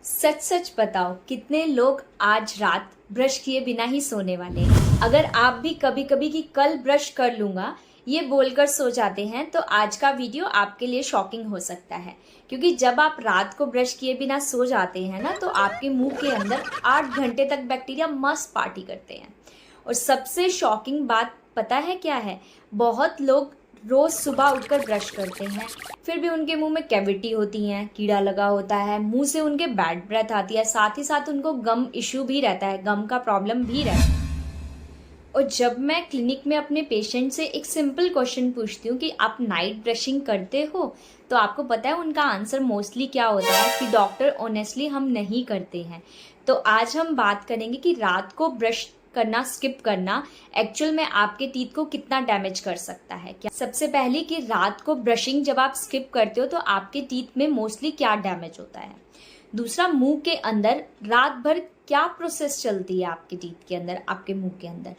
सच सच बताओ कितने लोग आज रात ब्रश किए बिना ही सोने वाले हैं। अगर आप भी कभी कभी कि कल ब्रश कर लूंगा ये बोलकर सो जाते हैं तो आज का वीडियो आपके लिए शॉकिंग हो सकता है, क्योंकि जब आप रात को ब्रश किए बिना सो जाते हैं ना तो आपके मुंह के अंदर 8 घंटे तक बैक्टीरिया मस्त पार्टी करते हैं। और सबसे शॉकिंग बात पता है क्या है? बहुत लोग रोज सुबह उठकर ब्रश करते हैं, फिर भी उनके मुंह में कैविटी होती है, कीड़ा लगा होता है, मुंह से उनके बैड ब्रेथ आती है, साथ ही साथ उनको गम इश्यू भी रहता है, गम का प्रॉब्लम भी रहता है। और जब मैं क्लिनिक में अपने पेशेंट से एक सिंपल क्वेश्चन पूछती हूँ कि आप नाइट ब्रशिंग करते हो, तो आपको पता है उनका आंसर मोस्टली क्या होता है कि डॉक्टर ऑनेस्टली हम नहीं करते हैं। तो आज हम बात करेंगे कि रात को ब्रश करना स्किप करना एक्चुअल में आपके टीथ को कितना डैमेज कर सकता है। क्या सबसे पहले कि रात को ब्रशिंग जब आप स्किप करते हो तो आपके टीथ में मोस्टली क्या डैमेज होता है। दूसरा, मुंह के अंदर रात भर क्या प्रोसेस चलती है आपके टीथ के अंदर, आपके मुंह के अंदर।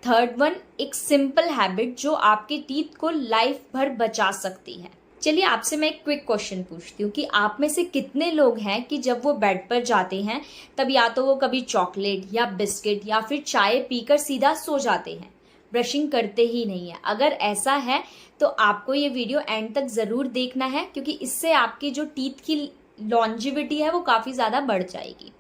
थर्ड वन, एक सिंपल हैबिट जो आपके टीथ को लाइफ भर बचा सकती है। चलिए आपसे मैं एक क्विक क्वेश्चन पूछती हूँ कि आप में से कितने लोग हैं कि जब वो बेड पर जाते हैं तब या तो वो कभी चॉकलेट या बिस्किट या फिर चाय पीकर सीधा सो जाते हैं, ब्रशिंग करते ही नहीं है। अगर ऐसा है तो आपको ये वीडियो एंड तक ज़रूर देखना है, क्योंकि इससे आपकी जो टीथ की लॉन्जिविटी है वो काफ़ी ज़्यादा बढ़ जाएगी।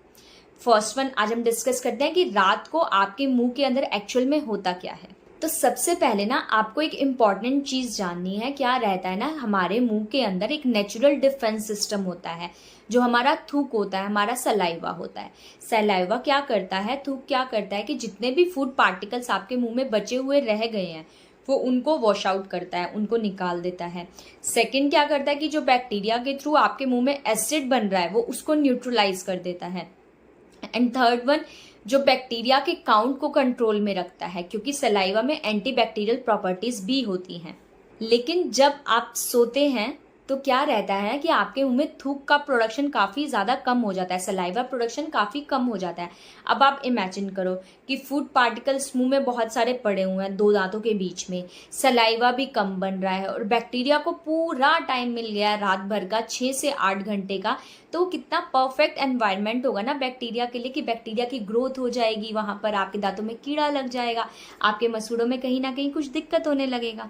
फर्स्ट वन, आज हम डिस्कस करते हैं कि रात को आपके मुंह के अंदर एक्चुअल में होता क्या है। तो सबसे पहले ना आपको एक इम्पॉर्टेंट चीज़ जाननी है। क्या रहता है ना, हमारे मुंह के अंदर एक नेचुरल डिफेंस सिस्टम होता है, जो हमारा थूक होता है, हमारा सलाइवा होता है। सलाइवा क्या करता है, थूक क्या करता है कि जितने भी फूड पार्टिकल्स आपके मुंह में बचे हुए रह गए हैं वो उनको वॉश आउट करता है, उनको निकाल देता है। सेकंड क्या करता है कि जो बैक्टीरिया के थ्रू आपके मुंह में एसिड बन रहा है वो उसको न्यूट्रलाइज कर देता है। एंड थर्ड वन, जो बैक्टीरिया के काउंट को कंट्रोल में रखता है, क्योंकि सलाइवा में एंटीबैक्टीरियल प्रॉपर्टीज भी होती हैं। लेकिन जब आप सोते हैं तो क्या रहता है कि आपके मुंह में थूक का प्रोडक्शन काफ़ी ज़्यादा कम हो जाता है, सलाइवा प्रोडक्शन काफ़ी कम हो जाता है। अब आप इमेजिन करो कि फूड पार्टिकल्स मुंह में बहुत सारे पड़े हुए हैं, दो दांतों के बीच में, सलाइवा भी कम बन रहा है और बैक्टीरिया को पूरा टाइम मिल गया है रात भर का 6 से 8 घंटे का। तो कितना परफेक्ट एनवायरनमेंट होगा ना बैक्टीरिया के लिए कि बैक्टीरिया की ग्रोथ हो जाएगी, वहाँ पर आपके दांतों में कीड़ा लग जाएगा, आपके मसूड़ों में कहीं ना कहीं कुछ दिक्कत होने लगेगा।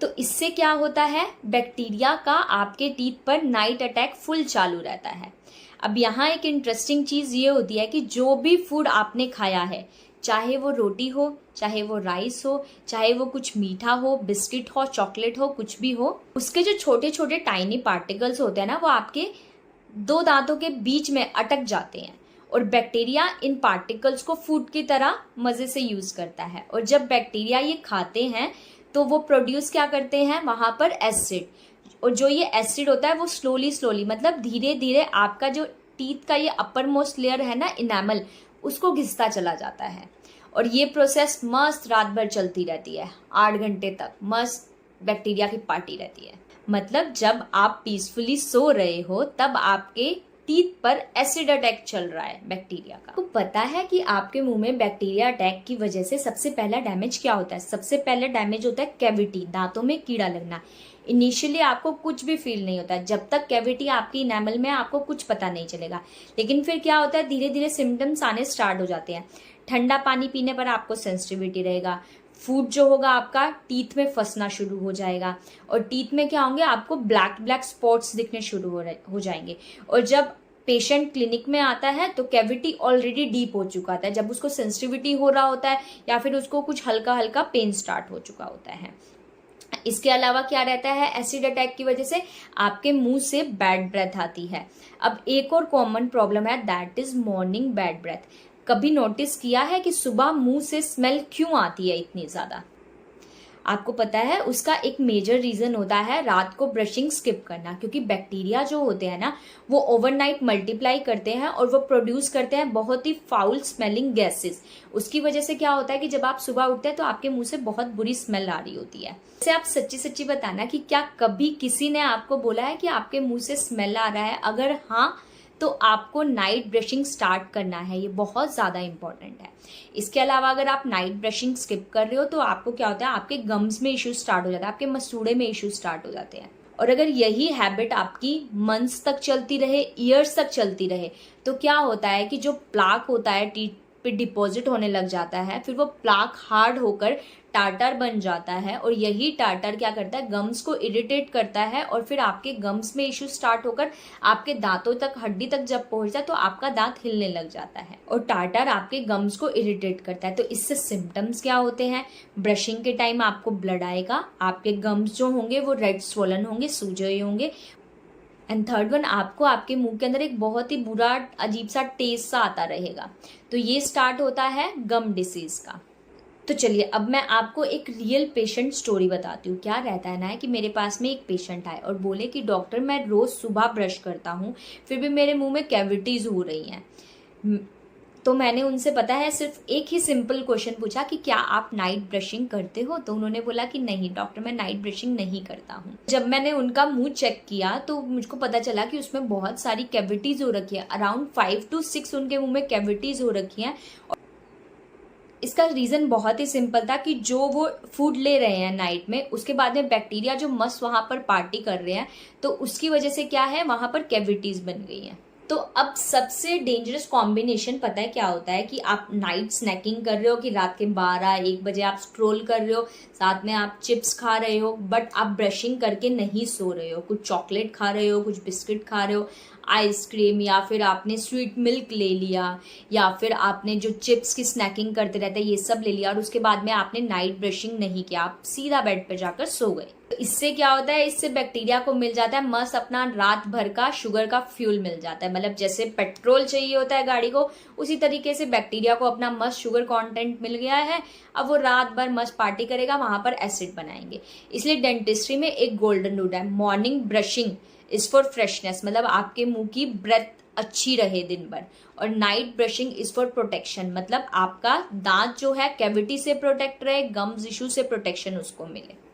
तो इससे क्या होता है, बैक्टीरिया का आपके टीथ पर नाइट अटैक फुल चालू रहता है। अब यहाँ एक इंटरेस्टिंग चीज़ ये होती है कि जो भी फूड आपने खाया है, चाहे वो रोटी हो, चाहे वो राइस हो, चाहे वो कुछ मीठा हो, बिस्किट हो, चॉकलेट हो, कुछ भी हो, उसके जो छोटे छोटे टाइनी पार्टिकल्स होते हैं ना वो आपके दो दांतों के बीच में अटक जाते हैं और बैक्टीरिया इन पार्टिकल्स को फूड की तरह मज़े से यूज़ करता है। और जब बैक्टीरिया ये खाते हैं तो वो प्रोड्यूस क्या करते हैं वहाँ पर एसिड, और जो ये एसिड होता है वो स्लोली मतलब धीरे धीरे आपका जो टीथ का ये अपर मोस्ट लेयर है ना, इनामल, उसको घिसता चला जाता है। और ये प्रोसेस मस्त रात भर चलती रहती है, 8 घंटे तक मस्त बैक्टीरिया की पार्टी रहती है। मतलब जब आप पीसफुली सो रहे हो तब आपके टीथ पर एसिड अटैक चल रहा है बैक्टीरिया का। तो पता है कि आपके मुंह में बैक्टीरिया अटैक की वजह से सबसे पहला डैमेज क्या होता है? सबसे पहला डैमेज होता है कैविटी, दांतों में कीड़ा लगना। इनिशियली आपको कुछ भी फील नहीं होता, जब तक कैविटी आपकी इनेमल में आपको कुछ पता नहीं चलेगा। लेकिन फिर क्या होता है, धीरे धीरे सिम्टम्स आने स्टार्ट हो जाते हैं। ठंडा पानी पीने पर आपको सेंसिटिविटी रहेगा, फूड जो होगा आपका टीथ में फंसना शुरू हो जाएगा और टीथ में क्या होंगे, आपको ब्लैक स्पॉट्स दिखने शुरू हो जाएंगे। और जब पेशेंट क्लिनिक में आता है तो कैविटी ऑलरेडी डीप हो चुका होता है, जब उसको सेंसिटिविटी हो रहा होता है या फिर उसको कुछ हल्का हल्का पेन स्टार्ट हो चुका होता है। इसके अलावा क्या रहता है, एसिड अटैक की वजह से आपके मुंह से बैड ब्रेथ आती है। अब एक और कॉमन प्रॉब्लम है, that is morning bad breath. कभी नोटिस किया है कि सुबह मुंह से स्मेल क्यों आती है इतनी ज्यादा? आपको पता है उसका एक मेजर रीजन होता है रात को ब्रशिंग स्किप करना, क्योंकि बैक्टीरिया जो होते हैं ना वो ओवरनाइट मल्टीप्लाई करते हैं और वो प्रोड्यूस करते हैं बहुत ही फाउल स्मेलिंग गैसेस। उसकी वजह से क्या होता है कि जब आप सुबह उठते हैं तो आपके मुंह से बहुत बुरी स्मेल आ रही होती है। जैसे आप सच्ची सच्ची बताना कि क्या कभी किसी ने आपको बोला है कि आपके मुंह से स्मेल आ रहा है? अगर हाँ तो आपको नाइट ब्रशिंग स्टार्ट करना है, ये बहुत ज़्यादा इंपॉर्टेंट है। इसके अलावा अगर आप नाइट ब्रशिंग स्किप कर रहे हो तो आपको क्या होता है, आपके गम्स में इश्यू स्टार्ट हो जाता है, आपके मसूड़े में इश्यू स्टार्ट हो जाते हैं। और अगर यही हैबिट आपकी मंथ्स तक चलती रहे, ईयर्स तक चलती रहे, तो क्या होता है कि जो प्लाक होता है टीथ पे डिपॉजिट होने लग जाता है, फिर वो प्लाक हार्ड होकर टार्टर बन जाता है और यही टार्टर क्या करता है, गम्स को इरिटेट करता है और फिर आपके गम्स में इश्यू स्टार्ट होकर आपके दांतों तक, हड्डी तक जब पहुंचता है तो आपका दांत हिलने लग जाता है और टार्टर आपके गम्स को इरिटेट करता है। तो इससे सिम्टम्स क्या होते हैं, ब्रशिंग के टाइम आपको ब्लड आएगा, आपके गम्स जो होंगे वो रेड स्वोलन होंगे, सूजे हुए होंगे, एंड थर्ड वन, आपको आपके मुंह के अंदर एक बहुत ही बुरा अजीब सा टेस्ट सा आता रहेगा। तो ये स्टार्ट होता है गम डिसीज का। तो चलिए अब मैं आपको एक रियल पेशेंट स्टोरी बताती हूँ। क्या रहता है ना कि मेरे पास में एक पेशेंट आए और बोले कि डॉक्टर मैं रोज़ सुबह ब्रश करता हूँ फिर भी मेरे मुंह में कैविटीज़ हो रही हैं। तो मैंने उनसे पता है सिर्फ एक ही सिंपल क्वेश्चन पूछा कि क्या आप नाइट ब्रशिंग करते हो, तो उन्होंने बोला कि नहीं डॉक्टर मैं नाइट ब्रशिंग नहीं करता हूँ। जब मैंने उनका मुंह चेक किया तो मुझको पता चला कि उसमें बहुत सारी कैविटीज़ हो रखी है, अराउंड 5 to 6 उनके मुंह में कैविटीज़ हो रखी हैं। इसका रीज़न बहुत ही सिंपल था कि जो वो फूड ले रहे हैं नाइट में, उसके बाद में बैक्टीरिया जो मस्त वहाँ पर पार्टी कर रहे हैं, तो उसकी वजह से क्या है वहाँ पर कैविटीज़ बन गई हैं। तो अब सबसे डेंजरस कॉम्बिनेशन पता है क्या होता है कि आप नाइट स्नैकिंग कर रहे हो, कि रात के 12-1 बजे आप स्क्रोल कर रहे हो, साथ में आप चिप्स खा रहे हो, बट आप ब्रशिंग करके नहीं सो रहे हो, कुछ चॉकलेट खा रहे हो, कुछ बिस्किट खा रहे हो, आइसक्रीम, या फिर आपने स्वीट मिल्क ले लिया, या फिर आपने जो चिप्स की स्नैकिंग करते रहते हैं ये सब ले लिया और उसके बाद में आपने नाइट ब्रशिंग नहीं किया, आप सीधा बेड पर जाकर सो गए। तो इससे क्या होता है, इससे बैक्टीरिया को मिल जाता है मस्त अपना रात भर का शुगर का फ्यूल मिल जाता है। मतलब जैसे पेट्रोल चाहिए होता है गाड़ी को, उसी तरीके से बैक्टीरिया को अपना मस्त शुगर कंटेंट मिल गया है। अब वो रात भर मस्त पार्टी करेगा, वहां पर एसिड बनाएंगे। इसलिए डेंटिस्ट्री में एक गोल्डन रूल है, morning brushing is for freshness, मतलब आपके मुंह की ब्रेथ अच्छी रहे दिन भर, और night brushing is for protection, मतलब आपका दांत जो है कैविटी से प्रोटेक्ट रहे, गम्स इशू से प्रोटेक्शन उसको मिले।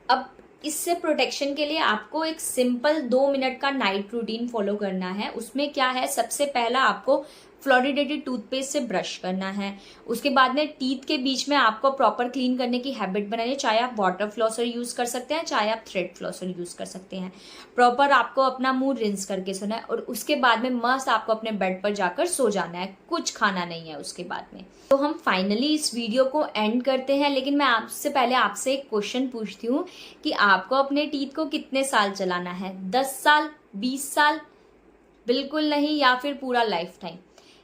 अब इससे प्रोटेक्शन के लिए आपको एक सिंपल 2 मिनट का नाइट रूटीन फॉलो करना है। उसमें क्या है, सबसे पहला आपको फ्लोरिडेटेड टूथपेस्ट से ब्रश करना है। उसके बाद में टीथ के बीच में आपको प्रॉपर क्लीन करने की हैबिट बनानी है। चाहे आप वाटर फ्लॉसर यूज कर सकते हैं, चाहे आप थ्रेड फ्लॉसर यूज कर सकते हैं। प्रॉपर आपको अपना मुंह रिंस करके सोना है और उसके बाद में मस्त आपको अपने बेड पर जाकर सो जाना है, कुछ खाना नहीं है उसके बाद में। तो हम फाइनली इस वीडियो को एंड करते हैं, लेकिन मैं आपसे पहले आपसे एक क्वेश्चन पूछती हूँ कि आपको अपने टीथ को कितने साल चलाना है, 10 साल, 20 साल? बिल्कुल नहीं, या फिर पूरा लाइफ टाइम।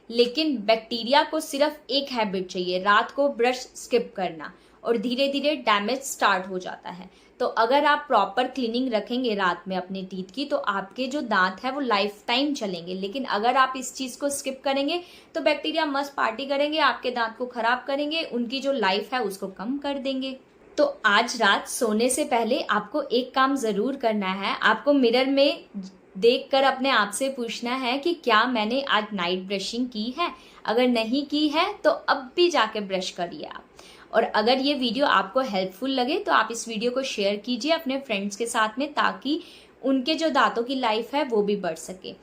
लेकिन बैक्टीरिया को सिर्फ एक हैबिट चाहिए, रात को ब्रश स्किप करना, और धीरे धीरे डैमेज स्टार्ट हो जाता है। तो अगर आप प्रॉपर क्लीनिंग रखेंगे रात में अपने टीथ की, तो आपके जो दांत है वो लाइफ टाइम चलेंगे। लेकिन अगर आप इस चीज़ को स्किप करेंगे तो बैक्टीरिया मस्त पार्टी करेंगे, आपके दांत को खराब करेंगे, उनकी जो लाइफ है उसको कम कर देंगे। तो आज रात सोने से पहले आपको एक काम ज़रूर करना है, आपको मिरर में देखकर अपने आप से पूछना है कि क्या मैंने आज नाइट ब्रशिंग की है। अगर नहीं की है तो अब भी जाके ब्रश करिए आप। और अगर ये वीडियो आपको हेल्पफुल लगे तो आप इस वीडियो को शेयर कीजिए अपने फ्रेंड्स के साथ में, ताकि उनके जो दांतों की लाइफ है वो भी बढ़ सके।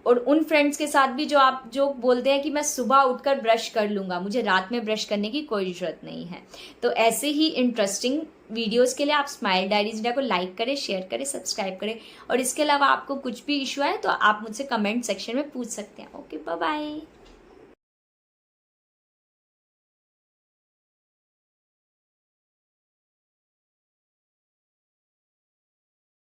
और उन फ्रेंड्स के साथ भी जो बोलते हैं कि मैं सुबह उठकर ब्रश कर लूँगा, मुझे रात में ब्रश करने की कोई ज़रूरत नहीं है। तो ऐसे ही इंटरेस्टिंग वीडियोस के लिए आप स्माइल डायरीज इंडिया को लाइक करें, शेयर करें, सब्सक्राइब करें। और इसके अलावा आपको कुछ भी इशू है तो आप मुझसे कमेंट सेक्शन में पूछ सकते हैं। Okay, bye bye.